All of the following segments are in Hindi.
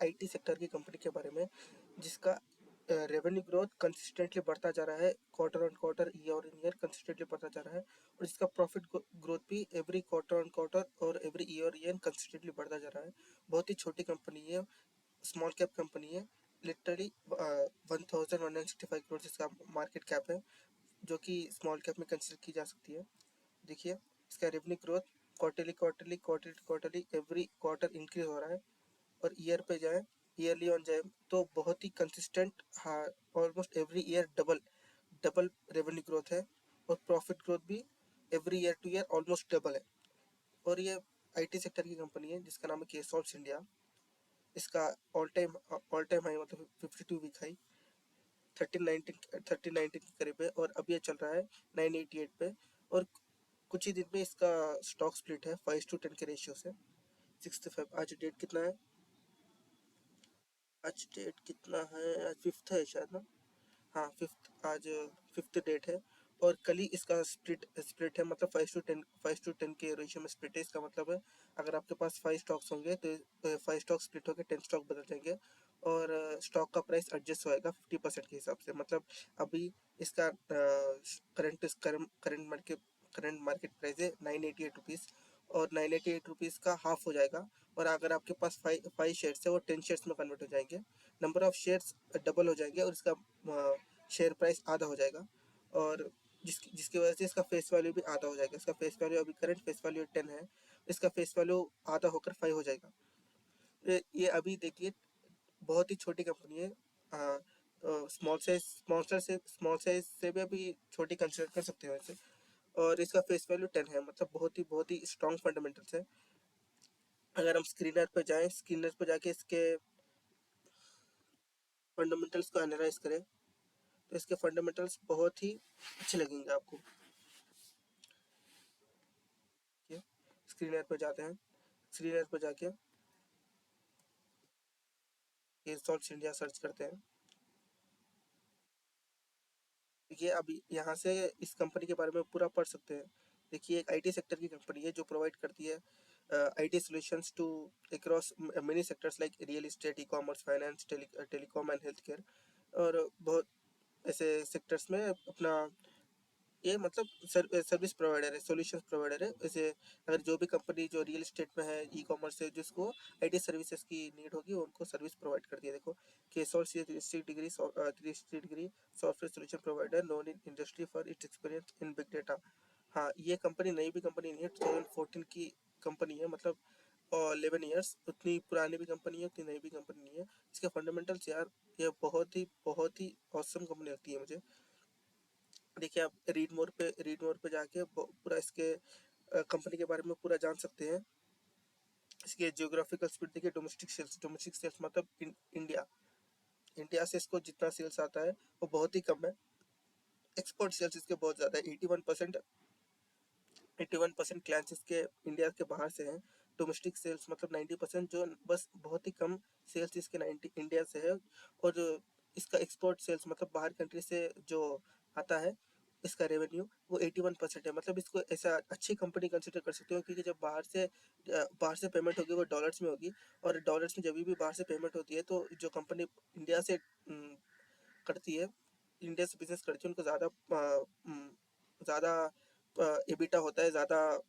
आईटी सेक्टर की कंपनी के बारे में जिसका रेवेन्यू ग्रोथ कंसिस्टेंटली बढ़ता जा रहा है, quarter on quarter, year on year consistently बढ़ता जा रहा है, और जिसका प्रॉफिट ग्रोथ भी एवरी क्वार्टर ऑन क्वार्टर और एवरी ईयर ईयर कंसिस्टेंटली बढ़ता जा रहा है। बहुत ही छोटी कंपनी है, स्मॉल कैप कंपनी है, लिटरली 1165 करोड़ इसका मार्केट कैप है, जो कि स्मॉल कैप में कंसिडर की जा सकती है। देखिए इसका revenue growth quarterly every quarter increase हो रहा है, और ईयर पे जाए, ईयरली ऑन जाए तो बहुत ही कंसिस्टेंट, हाँ, almost every year double double revenue growth है, और प्रॉफिट ग्रोथ भी every year two year almost double है। और ये आईटी सेक्टर की कंपनी है जिसका नाम है केसॉफ्ट इंडिया। इसका ऑल टाइम हाई मतलब 52 वीक हाई 1319 के करीब है, और अभी ये चल रहा है 988 पे, और कुछ ही दिन में इसका स्टॉक स्प्लिट है 5:10 के रेशियो से। 6 फेब, आज डेट कितना है? आज डेट कितना है? आज 5th है शायद ना। हाँ, 5th, आज 5th डेट है, और कल ही इसका स्प्लिट है, मतलब 5:10 के रेशियो में स्प्लिट है। इसका मतलब है अगर आपके पास 5 स्टॉक्स होंगे तो 5 स्टॉक स्प्लिट होकर 10 स्टॉक बदल जाएंगे, और स्टॉक का प्राइस एडजस्ट होएगा 50% के हिसाब से। मतलब अभी इसका करंट मार्केट प्राइस है 988 रुपीज़, और 988 रुपीज़ का हाफ हो जाएगा, और अगर आपके पास फाइव शेयर्स है वो 10 शेयर्स में कन्वर्ट हो जाएंगे, नंबर ऑफ शेयर्स डबल हो जाएंगे, और इसका शेयर प्राइस आधा हो जाएगा, और जिसकी वजह से इसका फेस वैल्यू भी आधा हो जाएगा। इसका फेस वैल्यू अभी करंट फेस वैल्यू 10 है, इसका फेस वैल्यू आधा होकर 5 हो जाएगा। ये अभी देखिए बहुत ही छोटी कंपनी है, स्मॉल साइज से भी अभी छोटी कंसिडर कर सकते हो इसे, और इसका फेस वैल्यू 10 है, मतलब बहुत ही स्ट्रॉन्ग फंडामेंटल्स है। अगर हम स्क्रीनर पर जाके इसके फंडामेंटल्स को एनालाइज करें तो इसके फंडामेंटल्स बहुत ही अच्छे लगेंगे आपको। स्क्रीनर पर जाते हैं, स्क्रीनर पर जाके केसॉफ्ट इंडिया सर्च करते हैं। देखिए अभी यहाँ से इस कंपनी के बारे में पूरा पढ़ सकते हैं। देखिए एक आईटी सेक्टर की कंपनी है जो प्रोवाइड करती है IT solutions to across many sectors like real estate, e commerce, finance, telecom and health care, और बहुत ऐसे सेक्टर्स में अपना ये मतलब सर्विस प्रोवाइडर है, सॉल्यूशंस प्रोवाइडर है। जैसे अगर जो भी कंपनी जो रियल एस्टेट में है, ई कॉमर्स है, जिसको आईटी सर्विसेज की नीड होगी उनको सर्विस प्रोवाइड करती है। देखो केसॉल सी 360 degree software solution provider known in industry for its experience in big data. हाँ, ये कंपनी नई भी कंपनी नहीं है, 2014 की कंपनी है, मतलब 11 ईयर्स, उतनी पुरानी भी कंपनी है उतनी नई भी कंपनी नहीं है। इसके फंडामेंटल्स यार, ये बहुत ही ऑसम कंपनी लगती है मुझे। देखिए आप रीड मोर पे जाके पूरा इसके कंपनी के बारे में पूरा जान सकते हैं। इसके जियोग्राफिकल स्प्लिट देखिए, डोमेस्टिक सेल्स मतलब इंडिया इंडिया से इसको जितना सेल्स आता है वो बहुत ही कम है। एक्सपोर्ट सेल्स इसके बहुत ज़्यादा है, 81% क्लाइंट्स इसके इंडिया के बाहर से हैं। डोमेस्टिक सेल्स मतलब 90%, जो बस बहुत ही कम सेल्स इसके 90 इंडिया से है, और इसका एक्सपोर्ट सेल्स मतलब बाहर कंट्री से जो आता है इसका रेवेन्यू वो 81% है। मतलब इसको ऐसा अच्छी कंपनी कंसिडर कर सकते हो, क्योंकि जब बाहर से पेमेंट होगी वो डॉलर्स में होगी, और डॉलर्स में जब भी बाहर से पेमेंट होती है तो जो कंपनी इंडिया से करती है, इंडिया से बिजनेस करती है, उनको ज़्यादा एबिटा होता है, ज़्यादा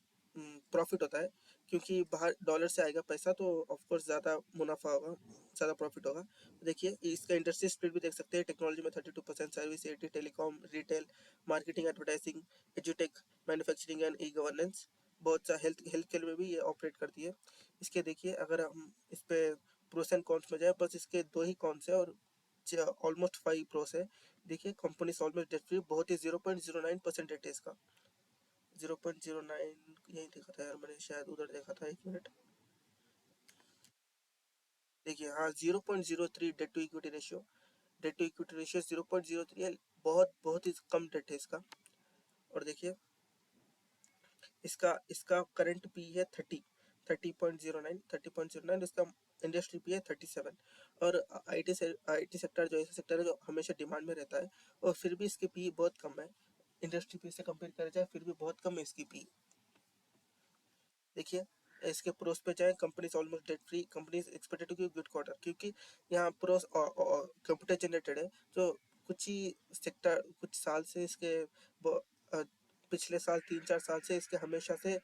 प्रॉफिट होता है, क्योंकि बाहर डॉलर से आएगा पैसा तो ऑफकोर्स ज़्यादा मुनाफा होगा, ज़्यादा प्रॉफिट होगा। देखिए इसका इंडस्ट्री स्प्लिट भी देख सकते हैं। टेक्नोलॉजी में 32%, service 80, telecom, retail, marketing, advertising, एजुटेक, मैन्युफैक्चरिंग एंड ई गवर्नेंस, बहुत सा हेल्थ केयर में भी ये ऑपरेट करती है। इसके देखिए अगर हम इस पे प्रोस एंड कॉन्स में जाए, बस इसके दो ही कॉन्स है और ऑलमोस्ट 5 प्रोस है। देखिए कंपनी ऑलमोस्ट डेट फ्री, बहुत ही 0.09% डेट है इसका। 0.09 यही देखा था यार मैंने, शायद उधर देखा था, 1 मिनट। देखिए हाँ, 0.03 डेट टू इक्विटी रेशियो 0.03 है, बहुत ही कम डेट है इसका। और देखिए इसका इसका करंट पी है 30.09, इसका इंडस्ट्री पी है 37। और आईटी सेक्टर जो ऐसा सेक्टर है जो हमेशा डिमांड में रहता है, और फिर भी इसकी पी बहुत कम है। इंडस्ट्री पी से कंपेयर करा जाए फिर भी बहुत कम है इसकी पी। देखिए इसके प्रोस पे जाएँ, company is almost debt free, company is expected to give good quarter, क्योंकि यहाँ प्रोस कंप्यूटर जनरेटेड है, तो कुछ ही सेक्टर कुछ साल से इसके पिछले साल 3-4 साल से इसके हमेशा से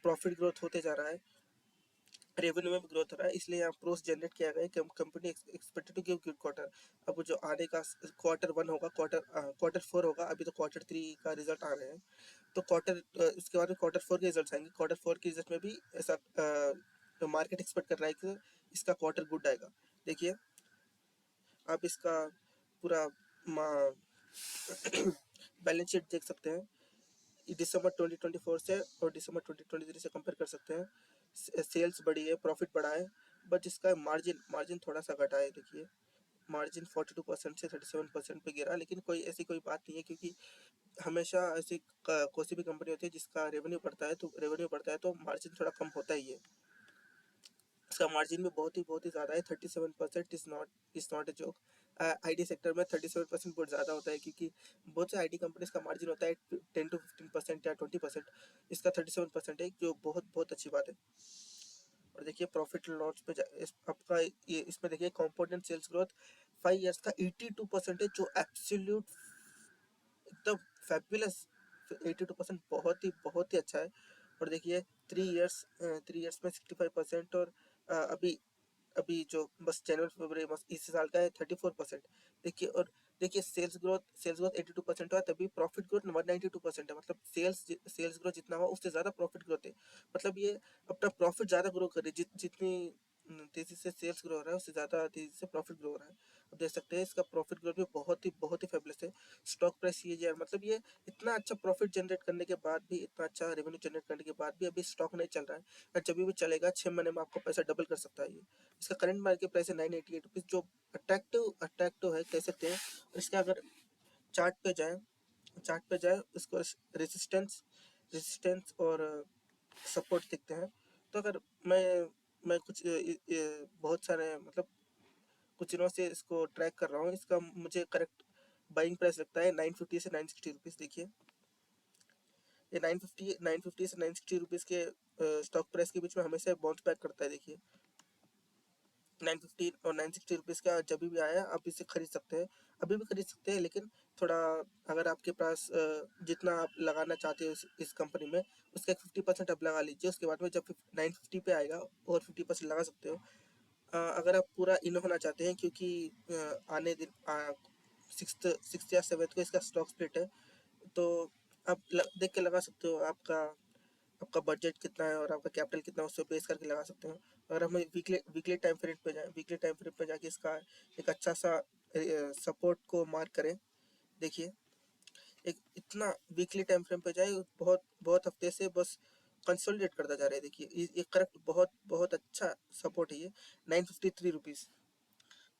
प्रॉफिट ग्रोथ होते जा रहा है, रेवेन्यू में भी ग्रोथ हो रहा है, इसलिए यहाँ प्रोस जनरेट किया गया है। Company expected to give good quarter. अब जो आने का Q1 होगा, Q4 होगा, अभी तो Q3 का रिजल्ट आ रहे हैं, तो उसके बाद में Q4 के रिजल्ट आएंगे। Q4 के रिजल्ट में भी ऐसा मार्केट एक्सपेक्ट कर रहा है कि इसका क्वार्टर गुड आएगा। देखिए आप इसका पूरा बैलेंस शीट देख सकते हैं, दिसंबर 2024 से और दिसंबर 2023 से कंपेयर कर सकते हैं। सेल्स बढ़ी है, प्रॉफिट बढ़ा है, बट जिसका मार्जिन थोड़ा सा घटा है। देखिए मार्जिन 42% से 37% पे गिरा, लेकिन ऐसी कोई बात नहीं है, क्योंकि हमेशा ऐसी कोई भी कंपनी होती है जिसका रेवेन्यू बढ़ता है तो मार्जिन थोड़ा कम होता ही है। इसका मार्जिन भी बहुत ही ज़्यादा है, 37% is not a joke. IT sector में 37% बहुत ज़्यादा होता है, क्योंकि बहुत से आईटी कंपनीज का मार्जिन होता है 10 to 15% या 20%, इसका 37% है, जो बहुत अच्छी बात है। और देखिए प्रॉफिट लॉस पे आपका ये इसमें देखिए कंपोनेंट सेल्स ग्रोथ 5 इयर्स का 82% है, जो एब्सोल्यूट एकदम फैबुलस। 82% बहुत ही अच्छा है। और देखिए 3 इयर्स में 65%, और अभी अभी जो बस जनवरी फरवरी बस इस साल का है 34%। देखिए, और देखिए सेल्स ग्रोथ 82% हुआ, तभी प्रॉफिट ग्रोथ 192% है, मतलब सेल्स ग्रोथ जितना हुआ उससे ज़्यादा प्रॉफिट ग्रोथ है। मतलब ये अपना प्रॉफिट ज़्यादा ग्रो कर रही है, जितनी तेज़ी से सेल्स ग्रो हो रहा है उससे ज़्यादा तेज़ी से प्रॉफिट ग्रो हो रहा है। अब देख सकते हैं इसका प्रॉफिट ग्रोथ भी बहुत ही फैबुलस है। स्टॉक प्राइस सीएजीआर, मतलब ये इतना अच्छा प्रॉफिट जनरेट करने के बाद भी, इतना अच्छा रेवेन्यू जनरेट करने के बाद भी अभी स्टॉक नहीं चल रहा है, और जब भी चलेगा 6 महीने में आपको पैसा डबल कर सकता है ये। इसका करंट मार्केट प्राइस है 988 रुपीज़, जो अट्रैक्टिव है कह सकते हैं। और इसका अगर चार्ट पे जाए चार्ट पे जाए इसको रेजिस्टेंस और सपोर्ट देखते हैं। तो अगर मैं कुछ बहुत सारे मतलब कुछ दिनों से इसको ट्रैक कर रहा हूँ, इसका मुझे करेक्ट बाइंग प्राइस लगता है 950 से 960 रुपीज़। देखिए ये 950 से 960 रुपीज़ के स्टॉक प्राइस के बीच में हमेशा बाउंस बैक करता है। देखिए 950 और 960 रुपीज़ का जब भी आया आप इसे खरीद सकते हैं, अभी भी खरीद सकते हैं, लेकिन थोड़ा अगर आपके पास जितना आप लगाना चाहते हो इस कंपनी में, उसका एक 50% आप लगा लीजिए। उसके बाद में जब 950 पे आएगा और 50% लगा सकते हो। अगर आप पूरा इन होना चाहते हैं, क्योंकि आने दिन सिक्स या सेवन्थ को इसका स्टॉक स्प्लिट है, तो आप देख के लगा सकते हो आपका आपका बजट कितना है और आपका कैपिटल कितना है, उससे बेस करके लगा सकते हो। अगर हम वीकली टाइम फ्रेम पे जाके इसका एक अच्छा सा सपोर्ट को मार्क करें। देखिए एक इतना वीकली टाइम फ्रेम पे जाए, बहुत बहुत हफ्ते से बस कंसोलिडेट करता जा रहा है। देखिए ये करेक्ट बहुत अच्छा सपोर्ट है ये 953 रुपीज़।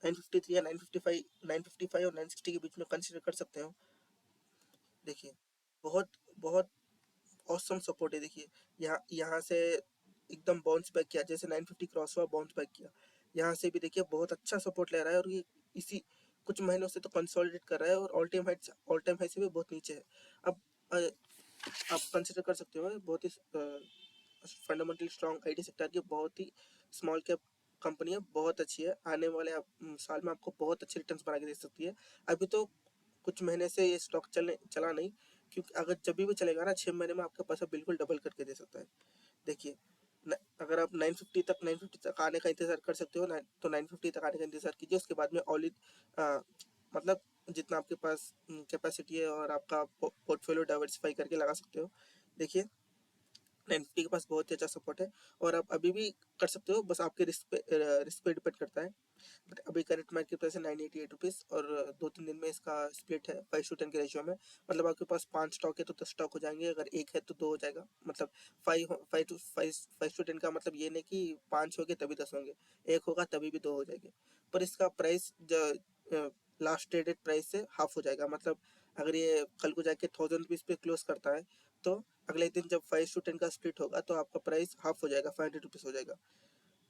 953 या 955 और 960 के बीच में कंसिडर कर सकते हो। देखिए बहुत बहुत ऑसम सपोर्ट है। देखिए यहाँ से एकदम बाउंस बैक किया, जैसे 950 क्रॉस हुआ बाउंस बैक किया, यहाँ से भी देखिए बहुत अच्छा सपोर्ट ले रहा है, और ये इसी कुछ महीनों से तो कंसोलिडेट कर रहा है, और ऑल टाइम हाई से भी बहुत नीचे है। अब आप कंसिडर कर सकते हो बहुत ही फंडामेंटली स्ट्रॉन्ग आईटी सेक्टर की, बहुत ही स्मॉल कैप कंपनी है, बहुत अच्छी है। आने वाले साल में आपको बहुत अच्छे रिटर्न्स बना के दे सकती है। अभी तो कुछ महीने से ये स्टॉक चला नहीं, क्योंकि अगर जब भी चलेगा ना 6 महीने में आपका पैसा बिल्कुल डबल करके दे सकता है। देखिए अगर आप 950 तक आने का इंतजार कर सकते हो ना, तो 950 तक आने का इंतजार कीजिए। उसके बाद में ऑल इन मतलब जितना आपके पास कैपेसिटी है और आपका पोर्टफोलियो डाइवर्सिफाई करके लगा सकते हो। देखिए 950 के पास बहुत ही अच्छा सपोर्ट है, और आप अभी भी कर सकते हो, बस आपके रिस्क पे डिपेंड करता है। बट अभी करंट मार्केट प्राइस है 988 रुपीज़, और 2-3 दिन में इसका स्प्लिट है 5:10 के रेशियो में। मतलब आपके पास 5 स्टॉक है तो 10 स्टॉक हो जाएंगे, अगर एक है तो 2 हो जाएगा। मतलब 5:10 का मतलब ये नहीं कि 5 होंगे तभी 10 होंगे, एक होगा तभी भी 2 हो जाएंगे। पर इसका प्राइस लास्ट ट्रेडेड प्राइस से हाफ हो जाएगा। मतलब अगर ये कल को जाके 1000 रुपीज़ पे क्लोज करता है, तो अगले दिन जब 5:10 का स्प्लिट होगा तो आपका प्राइस हाफ हो जाएगा, 500 रुपीज़ हो जाएगा।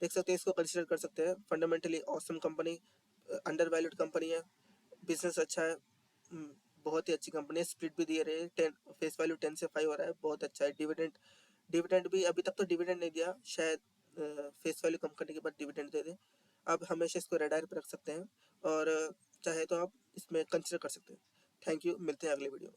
देख सकते हैं, इसको कंसिडर कर सकते हैं। Fundamentally awesome company, under valued company है, बिजनेस अच्छा है, बहुत ही अच्छी कंपनी है। स्प्लिट भी दे रहे हैं, 10 फेस वैल्यू 10 से 5 हो रहा है, बहुत अच्छा है। डिविडेंड डिविडेंड भी अभी तक तो डिविडेंड नहीं दिया, शायद फेस वैल्यू कम करने के बाद डिविडेंड दे दे। आप हमेशा इसको रडार पे रख सकते हैं और चाहे तो आप इसमें कंसिडर कर सकते हैं। थैंक यू, मिलते हैं अगले वीडियो में।